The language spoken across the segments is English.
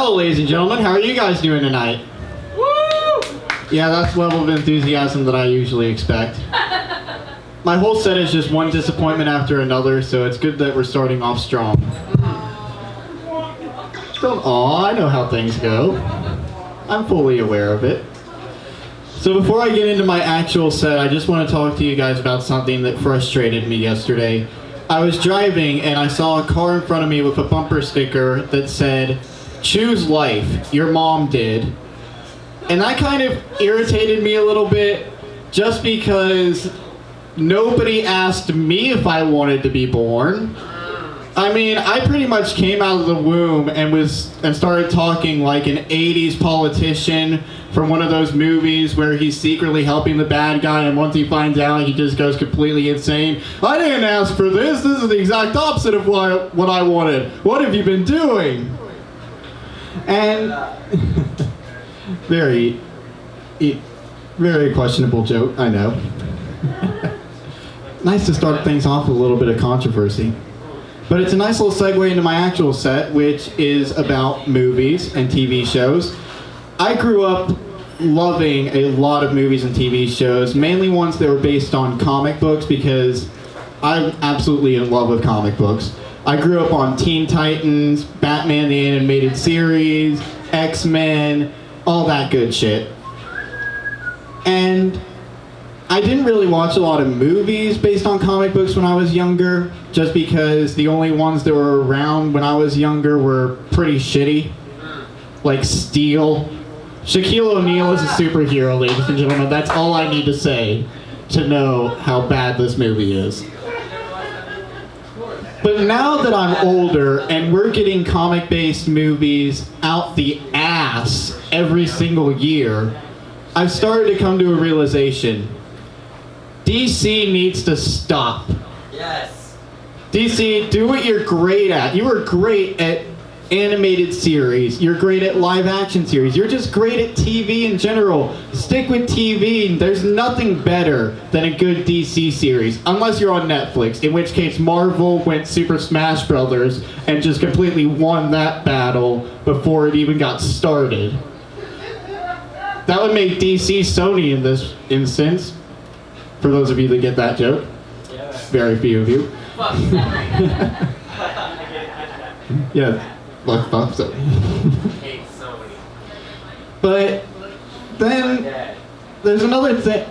Hello, ladies and gentlemen. How are you guys doing tonight? Woo! Yeah, that's the level of enthusiasm that I usually expect. My whole set is just one disappointment after another, so it's good that we're starting off strong. Aw, I know how things go. I'm fully aware of it. So before I get into my actual set, I just want to talk to you guys about something that frustrated me yesterday. I was driving and I saw a car in front of me with a bumper sticker that said, "Choose life, your mom did." And that kind of irritated me a little bit, just because nobody asked me if I wanted to be born. I mean, I pretty much came out of the womb and started talking like an 80s politician from one of those movies where he's secretly helping the bad guy, and once he finds out, he just goes completely insane. "I didn't ask for this. This is the exact opposite of what I wanted. What have you been doing?" And very questionable joke, I know. Nice to start things off with a little bit of controversy. But it's a nice little segue into my actual set, which is about movies and TV shows. I grew up loving a lot of movies and TV shows, mainly ones that were based on comic books, because I'm absolutely in love with comic books. I grew up on Teen Titans, Batman the Animated Series, X-Men, all that good shit. And I didn't really watch a lot of movies based on comic books when I was younger, just because the only ones that were around when I was younger were pretty shitty. Like Steel. Shaquille O'Neal is a superhero, ladies and gentlemen. That's all I need to say to know how bad this movie is. But now that I'm older and we're getting comic-based movies out the ass every single year, I've started to come to a realization. DC needs to stop. Yes. DC, do what you're great at. You were great at animated series. You're great at live action series. You're just great at TV in general. Stick with TV. There's nothing better than a good DC series, unless you're on Netflix, in which case Marvel went Super Smash Brothers and just completely won that battle before it even got started. That would make DC Sony in this instance. For those of you that get that joke. Very few of you. Yeah, fuck so. But then there's another thing.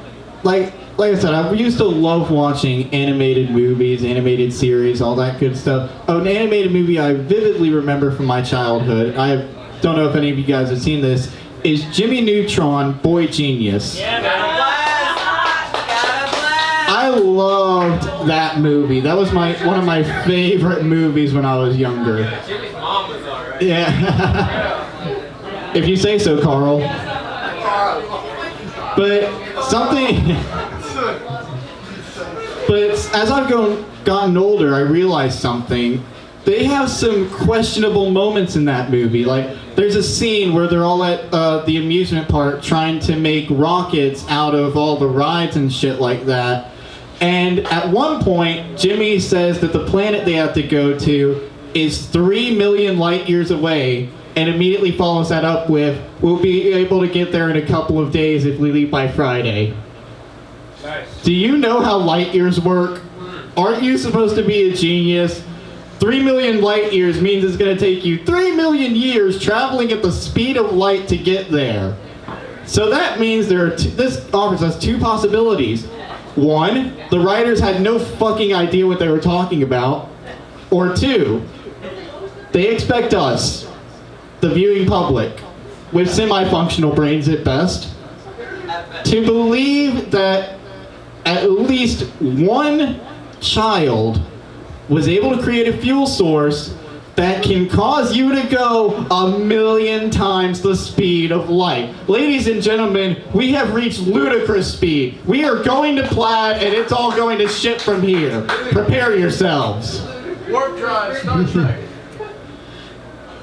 Like I said, I used to love watching animated movies, animated series, all that good stuff. Oh, an animated movie I vividly remember from my childhood, I don't know if any of you guys have seen this, is Jimmy Neutron, Boy Genius. I loved that movie. That was one of my favorite movies when I was younger. Jimmy's mom was alright. Yeah. If you say so, Carl. But as I've gotten older, I realized something. They have some questionable moments in that movie. Like, there's a scene where they're all at the amusement park trying to make rockets out of all the rides and shit like that. And at one point, Jimmy says that the planet they have to go to is 3 million light years away, and immediately follows that up with, "We'll be able to get there in a couple of days if we leave by Friday." Nice. Do you know how light years work? Aren't you supposed to be a genius? 3 million light years means it's going to take you 3 million years traveling at the speed of light to get there. So that means this offers us two possibilities. One, the writers had no fucking idea what they were talking about. Or two, they expect us, the viewing public, with semi-functional brains at best, to believe that at least one child was able to create a fuel source that can cause you to go 1,000,000 times the speed of light. Ladies and gentlemen, we have reached ludicrous speed. We are going to Plaid, and it's all going to shit from here. Prepare yourselves. Warp drive, Star Trek.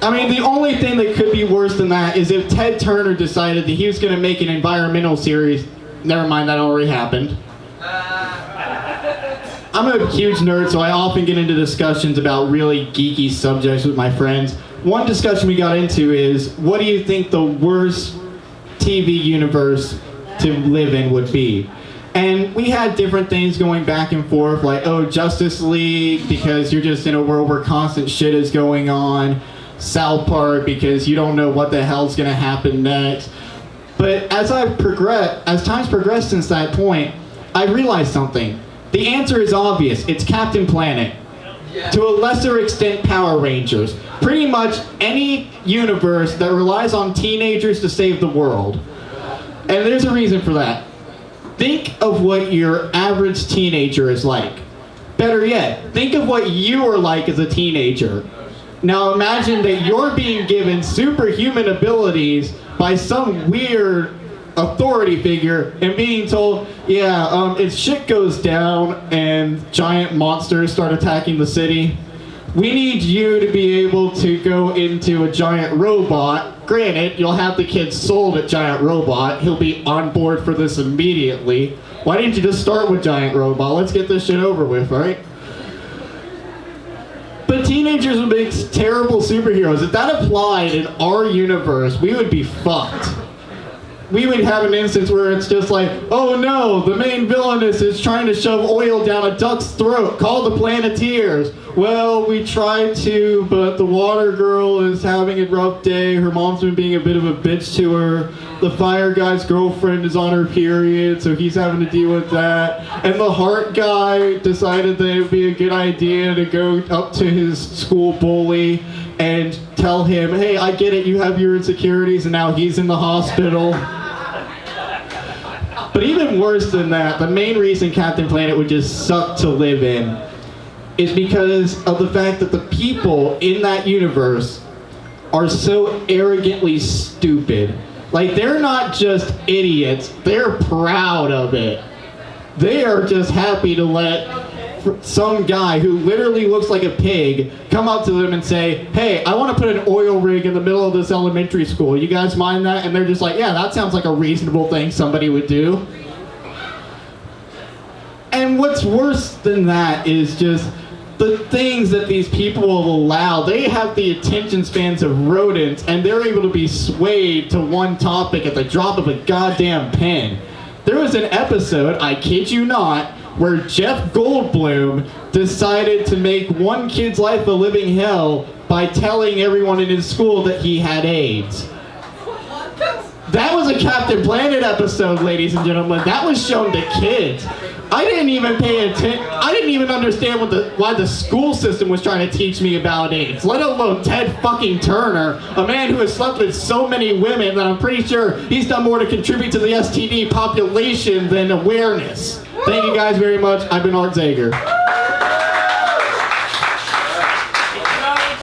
I mean, the only thing that could be worse than that is if Ted Turner decided that he was going to make an environmental series. Never mind, that already happened. I'm a huge nerd, so I often get into discussions about really geeky subjects with my friends. one discussion we got into is, what do you think the worst TV universe to live in would be? And we had different things going back and forth, like, oh, Justice League, because you're just in a world where constant shit is going on. South Park, because you don't know what the hell's gonna happen next. But as time's progressed since that point, I realized something. The answer is obvious. It's Captain Planet. Yeah. To a lesser extent, Power Rangers. Pretty much any universe that relies on teenagers to save the world. And there's a reason for that. Think of what your average teenager is like. Better yet, think of what you were like as a teenager. Now imagine that you're being given superhuman abilities by some weird authority figure and being told, yeah, if shit goes down and giant monsters start attacking the city, we need you to be able to go into a giant robot. Granted, you'll have the kid sold at Giant Robot. He'll be on board for this immediately. Why didn't you just start with Giant Robot? Let's get this shit over with, right? But teenagers would make terrible superheroes. If that applied in our universe, we would be fucked. We would have an instance where it's just like, oh no, the main villainess is trying to shove oil down a duck's throat. Call the Planeteers. Well, we tried to, but the water girl is having a rough day. Her mom's been being a bit of a bitch to her. The fire guy's girlfriend is on her period, so he's having to deal with that. And the heart guy decided that it would be a good idea to go up to his school bully and tell him, hey, I get it, you have your insecurities, and now he's in the hospital. But even worse than that, the main reason Captain Planet would just suck to live in is because of the fact that the people in that universe are so arrogantly stupid. Like, they're not just idiots, they're proud of it. They are just happy to let some guy who literally looks like a pig come up to them and say, hey, I want to put an oil rig in the middle of this elementary school. You guys mind that? And they're just like, yeah, that sounds like a reasonable thing somebody would do. And what's worse than that is just the things that these people will allow. They have the attention spans of rodents, and they're able to be swayed to one topic at the drop of a goddamn pen. There was an episode, I kid you not, where Jeff Goldblum decided to make one kid's life a living hell by telling everyone in his school that he had AIDS. That was a Captain Planet episode, ladies and gentlemen. That was shown to kids. I didn't even pay attention. I didn't even understand why the school system was trying to teach me about AIDS, let alone Ted fucking Turner, a man who has slept with so many women that I'm pretty sure he's done more to contribute to the STD population than awareness. Thank you guys very much. I've been Art Zager.